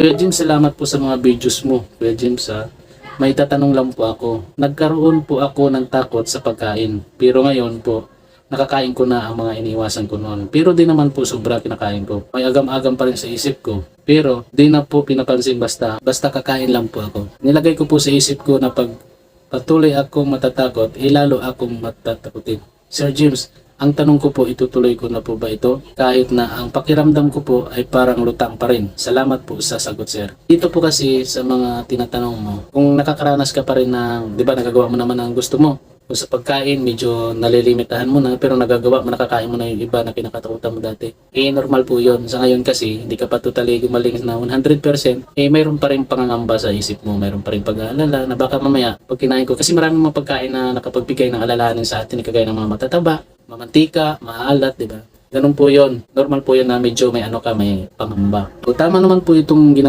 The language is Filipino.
Kuya Jim, salamat po sa mga videos mo. Kuya Jim, may tatanong lang po ako. Nagkaroon po ako ng takot sa pagkain. Pero ngayon po, nakakain ko na ang mga iniwasan ko noon. Pero di naman po sobra kinakain ko. May agam-agam pa rin sa isip ko. Pero di na po pinapansin basta kakain lang po ako. Nilagay ko po sa isip ko na pag patuloy akong matatakot, lalo akong matatakotin. Sir James, ang tanong ko po, itutuloy ko na po ba ito? Kahit na ang pakiramdam ko po ay parang lutang pa rin. Salamat po sa sagot, sir. Dito po kasi sa mga tinatanong mo, kung nakakaranas ka pa rin ng, di ba nagagawa mo naman ang gusto mo, kung sa pagkain, medyo nalilimitahan mo na, pero nagagawa mo, nakakain mo na yung iba na kinakatakutan mo dati. Normal po yun. Sa ngayon kasi, hindi ka pa totally gumaling na 100%, mayroon pa rin pangangamba sa isip mo, mayroon pa rin pag-aalala na baka mamaya, pag kinain ko, kasi maraming mga pagkain na nakapagbigay ng alalahanin sa atin, kagaya ng mga matataba, mamantika, maalat, di ba? Ganun po yun. Normal po yun na medyo may may pangamba. So, tama naman po itong